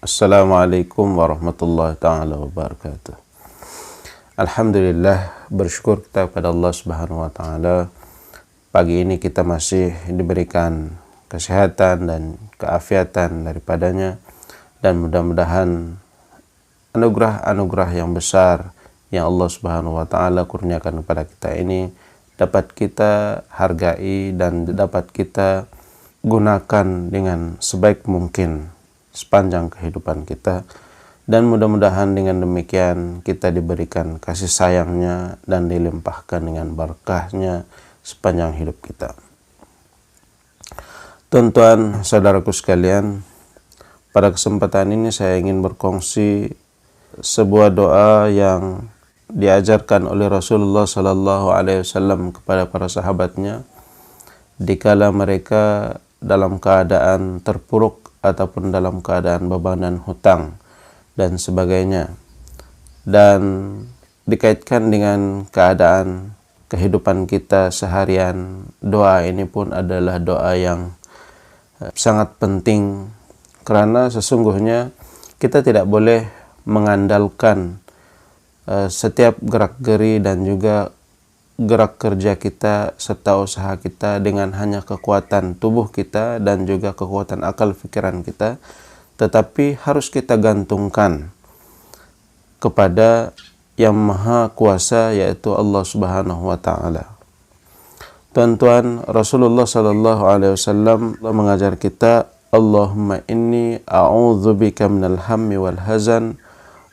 Assalamualaikum warahmatullahi ta'ala wabarakatuh. Alhamdulillah, bersyukur kita kepada Allah Subhanahu wa ta'ala. Pagi ini kita masih diberikan kesehatan dan keafiatan daripadanya, dan mudah-mudahan anugerah-anugerah yang besar yang Allah Subhanahu wa ta'ala kurniakan kepada kita ini dapat kita hargai dan dapat kita gunakan dengan sebaik mungkin sepanjang kehidupan kita, dan mudah-mudahan dengan demikian kita diberikan kasih sayangnya dan dilimpahkan dengan berkahnya sepanjang hidup kita. Tuan-tuan, saudaraku sekalian, pada kesempatan ini saya ingin berkongsi sebuah doa yang diajarkan oleh Rasulullah SAW kepada para sahabatnya dikala mereka dalam keadaan terpuruk ataupun dalam keadaan bebanan hutang dan sebagainya, dan dikaitkan dengan keadaan kehidupan kita seharian. Doa ini pun adalah doa yang sangat penting, karena sesungguhnya kita tidak boleh mengandalkan setiap gerak-geri dan juga gerak kerja kita serta usaha kita dengan hanya kekuatan tubuh kita dan juga kekuatan akal pikiran kita, tetapi harus kita gantungkan kepada yang maha kuasa, yaitu Allah Subhanahu wa ta'ala. Tuan-tuan, Rasulullah SAW mengajar kita, Allahumma inni a'udzubika minal hammi wal hazan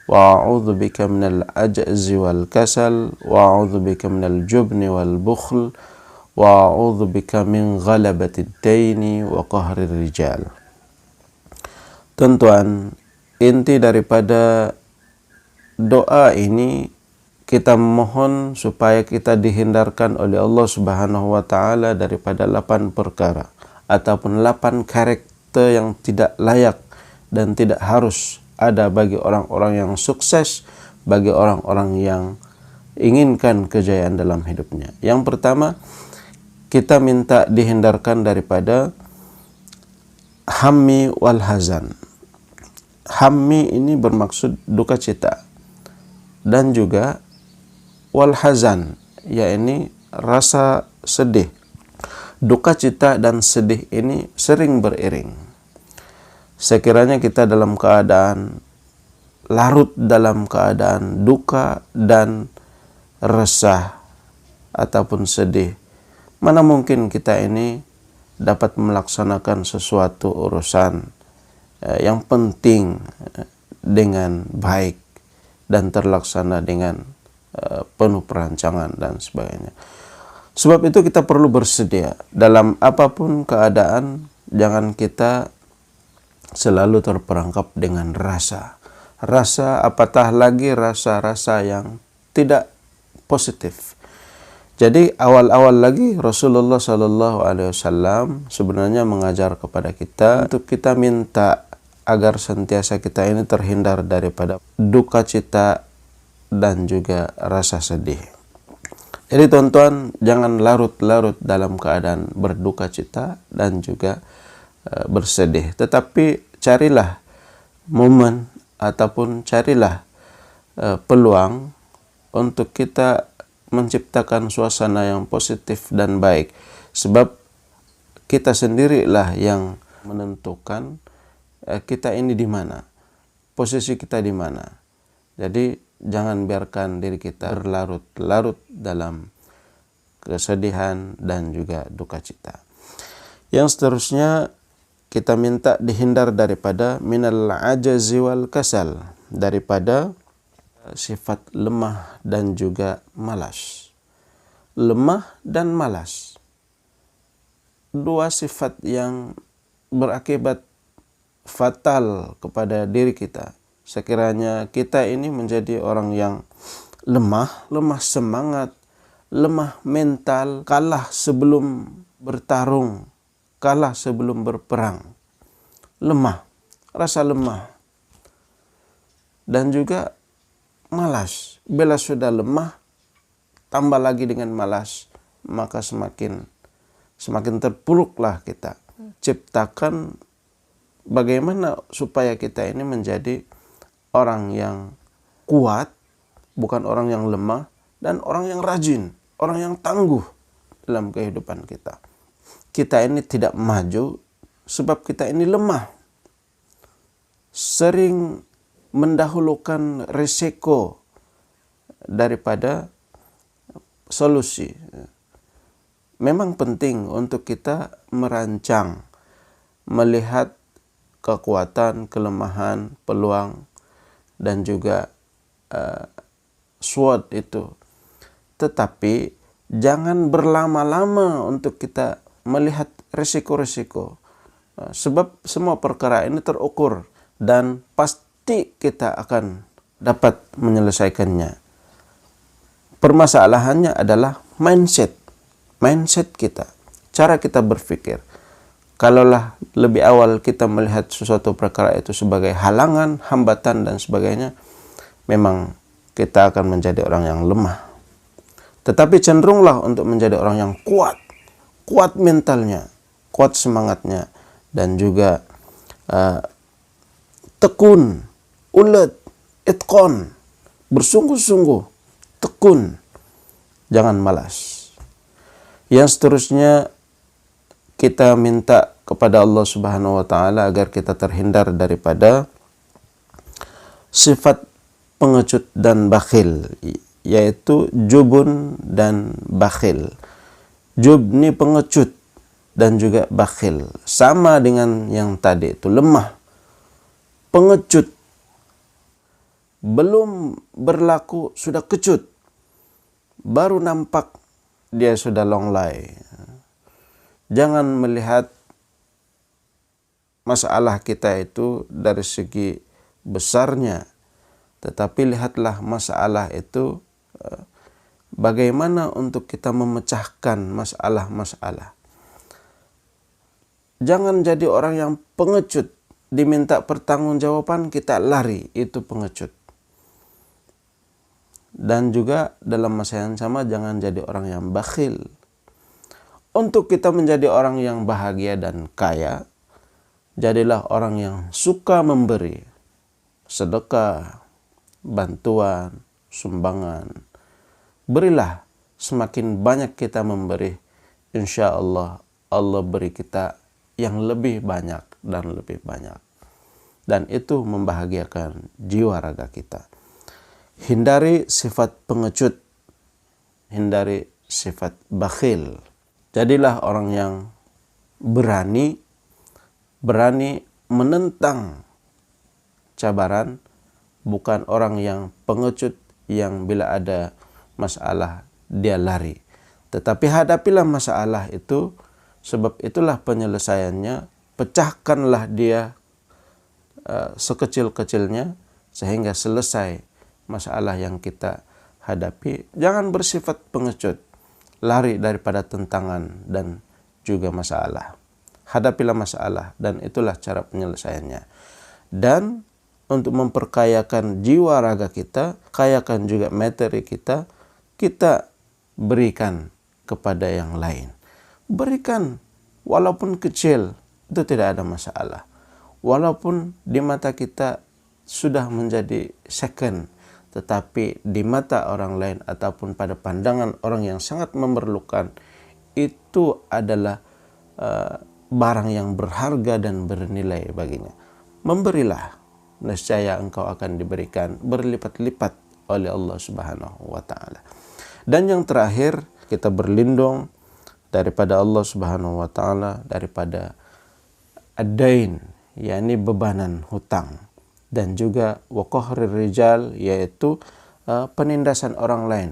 wa a'udzu bika minal ajzi wal kasal wa a'udzu bika minal jubni wal bukhl wa a'udzu bika min ghalabatid daini wa qahrir rijal. Tuan-tuan, inti daripada doa ini kita mohon supaya kita dihindarkan oleh Allah Subhanahu wa ta'ala daripada 8 perkara ataupun 8 karakter yang tidak layak dan tidak harus ada bagi orang-orang yang sukses, bagi orang-orang yang inginkan kejayaan dalam hidupnya. Yang pertama, kita minta dihindarkan daripada hammi wal hazan. Hammi ini bermaksud duka cita, dan juga wal hazan, yaitu rasa sedih. Duka cita dan sedih ini sering beriring. Sekiranya kita dalam keadaan larut dalam keadaan duka dan resah ataupun sedih, mana mungkin kita ini dapat melaksanakan sesuatu urusan yang penting dengan baik dan terlaksana dengan penuh perancangan dan sebagainya. Sebab itu kita perlu bersedia dalam apapun keadaan. Jangan kita selalu terperangkap dengan rasa, apatah lagi rasa-rasa yang tidak positif. Jadi awal-awal lagi Rasulullah SAW sebenarnya mengajar kepada kita untuk kita minta agar sentiasa kita ini terhindar daripada duka cita dan juga rasa sedih. Jadi tuan-tuan, jangan larut-larut dalam keadaan berduka cita dan juga bersedih, tetapi carilah momen ataupun carilah peluang untuk kita menciptakan suasana yang positif dan baik, sebab kita sendirilah yang menentukan kita ini di mana, posisi kita di mana. Jadi jangan biarkan diri kita berlarut-larut dalam kesedihan dan juga duka cita. Yang seterusnya, kita minta dihindar daripada minal ajzi wal kasal, daripada sifat lemah dan juga malas. Lemah dan malas, dua sifat yang berakibat fatal kepada diri kita. Sekiranya kita ini menjadi orang yang lemah semangat, lemah mental, kalah sebelum bertarung, kalah sebelum berperang, lemah, rasa lemah, dan juga malas. Bila sudah lemah, tambah lagi dengan malas, maka semakin terpuruklah kita. Ciptakan bagaimana supaya kita ini menjadi orang yang kuat, bukan orang yang lemah, dan orang yang rajin, orang yang tangguh dalam kehidupan kita. Kita ini tidak maju sebab kita ini lemah. Sering mendahulukan risiko daripada solusi. Memang penting untuk kita merancang, melihat kekuatan, kelemahan, peluang, dan juga SWOT itu. Tetapi jangan berlama-lama untuk kita melihat risiko-risiko. Sebab semua perkara ini terukur dan pasti kita akan dapat menyelesaikannya. Permasalahannya adalah mindset kita, cara kita berpikir. Kalaulah lebih awal kita melihat sesuatu perkara itu sebagai halangan, hambatan, dan sebagainya, memang kita akan menjadi orang yang lemah. Tetapi cenderunglah untuk menjadi orang yang kuat mentalnya, kuat semangatnya, dan juga tekun, ulet, itqon, bersungguh-sungguh, tekun, jangan malas. Yang seterusnya, kita minta kepada Allah Subhanahu wa taala agar kita terhindar daripada sifat pengecut dan bakhil, yaitu jubun dan bakhil. Jub ini pengecut dan juga bakhil, sama dengan yang tadi itu, lemah. Pengecut belum berlaku sudah kecut, baru nampak dia sudah longlai. Jangan melihat masalah kita itu dari segi besarnya, tetapi lihatlah masalah itu bagaimana untuk kita memecahkan masalah-masalah. Jangan jadi orang yang pengecut, diminta pertanggungjawaban kita lari, itu pengecut. Dan juga dalam masa yang sama jangan jadi orang yang bakhil. Untuk kita menjadi orang yang bahagia dan kaya, jadilah orang yang suka memberi sedekah, bantuan, sumbangan. Berilah, semakin banyak kita memberi, insya Allah Allah beri kita yang lebih banyak dan lebih banyak. Dan itu membahagiakan jiwa raga kita. Hindari sifat pengecut, hindari sifat bakhil. Jadilah orang yang berani menentang cabaran, bukan orang yang pengecut yang bila ada masalah dia lari. Tetapi hadapilah masalah itu, sebab itulah penyelesaiannya. Pecahkanlah dia sekecil-kecilnya sehingga selesai masalah yang kita hadapi. Jangan bersifat pengecut, lari daripada tentangan dan juga masalah. Hadapilah masalah, dan itulah cara penyelesaiannya. Dan untuk memperkayakan jiwa raga kita, kayakan juga materi kita, kita berikan kepada yang lain. Berikan walaupun kecil, itu tidak ada masalah. Walaupun di mata kita sudah menjadi second, tetapi di mata orang lain ataupun pada pandangan orang yang sangat memerlukan, itu adalah barang yang berharga dan bernilai baginya. Memberilah, nescaya engkau akan diberikan berlipat-lipat oleh Allah Subhanahu wa taala. Dan yang terakhir, kita berlindung daripada Allah Subhanahu wa taala daripada ad-dain, yakni bebanan hutang, dan juga waqahrir rijal, yaitu penindasan orang lain.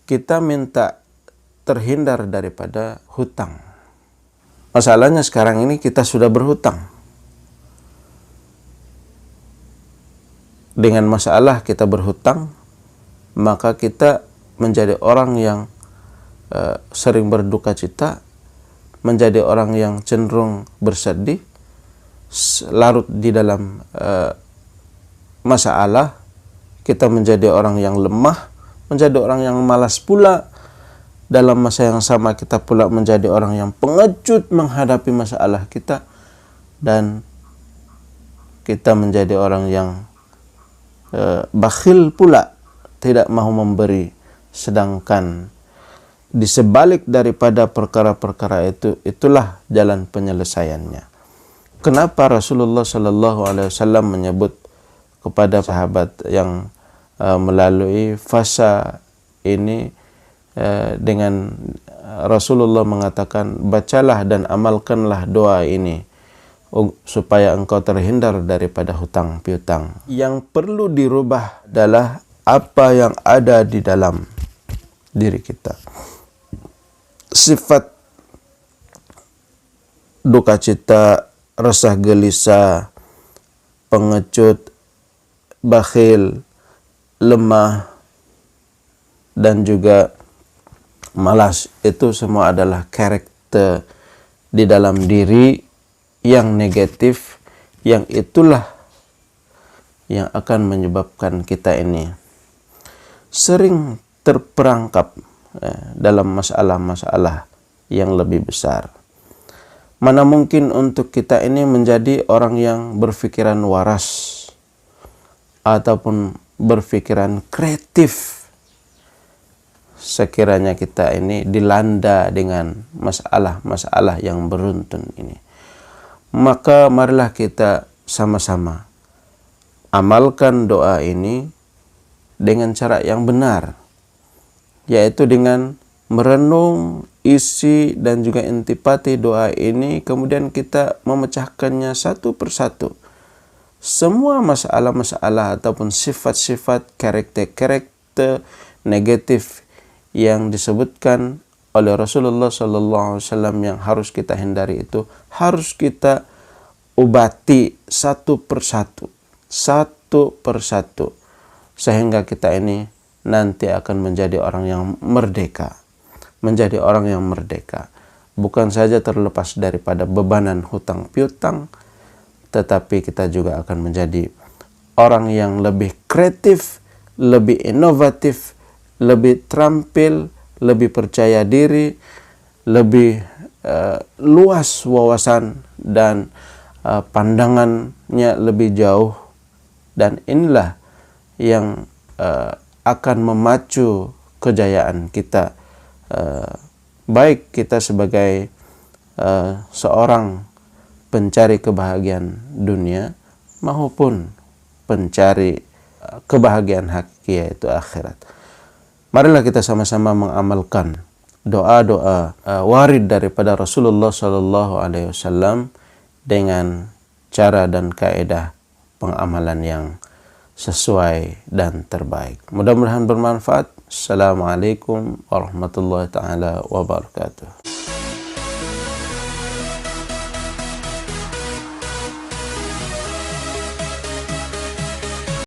Kita minta terhindar daripada hutang. Masalahnya sekarang ini kita sudah berhutang. Dengan masalah kita berhutang, maka kita menjadi orang yang sering berduka cita, menjadi orang yang cenderung bersedih, larut di dalam masalah. Kita menjadi orang yang lemah, menjadi orang yang malas pula. Dalam masa yang sama kita pula menjadi orang yang pengecut menghadapi masalah kita, dan kita menjadi orang yang bakhil pula, tidak mau memberi, sedangkan di sebalik daripada perkara-perkara itu, itulah jalan penyelesaiannya. Kenapa Rasulullah Sallallahu Alaihi Wasallam menyebut kepada sahabat yang melalui fasa ini dengan Rasulullah mengatakan, bacalah dan amalkanlah doa ini supaya engkau terhindar daripada hutang piutang. Yang perlu dirubah adalah apa yang ada di dalam diri kita. Sifat duka cita, resah gelisah, pengecut, bakhil, lemah, dan juga malas, itu semua adalah karakter di dalam diri yang negatif, yang itulah yang akan menyebabkan kita ini sering terperangkap dalam masalah-masalah yang lebih besar. Mana mungkin untuk kita ini menjadi orang yang berpikiran waras ataupun berpikiran kreatif sekiranya kita ini dilanda dengan masalah-masalah yang beruntun ini. Maka marilah kita sama-sama amalkan doa ini dengan cara yang benar, yaitu dengan merenung isi dan juga intipati doa ini, kemudian kita memecahkannya satu persatu. Semua masalah-masalah ataupun sifat-sifat karakter negatif yang disebutkan oleh Rasulullah SAW yang harus kita hindari itu harus kita obati satu persatu, sehingga kita ini nanti akan menjadi orang yang merdeka, bukan saja terlepas daripada bebanan hutang piutang, tetapi kita juga akan menjadi orang yang lebih kreatif, lebih inovatif, lebih terampil, lebih percaya diri, lebih luas wawasan dan pandangannya lebih jauh. Dan inilah yang akan memacu kejayaan kita, baik kita sebagai seorang pencari kebahagiaan dunia maupun pencari kebahagiaan hakiki, yaitu akhirat. Marilah kita sama-sama mengamalkan doa-doa warid daripada Rasulullah Sallallahu Alaihi Wasallam dengan cara dan kaidah pengamalan yang sesuai dan terbaik. Mudah-mudahan bermanfaat. Assalamualaikum warahmatullahi taala wabarakatuh.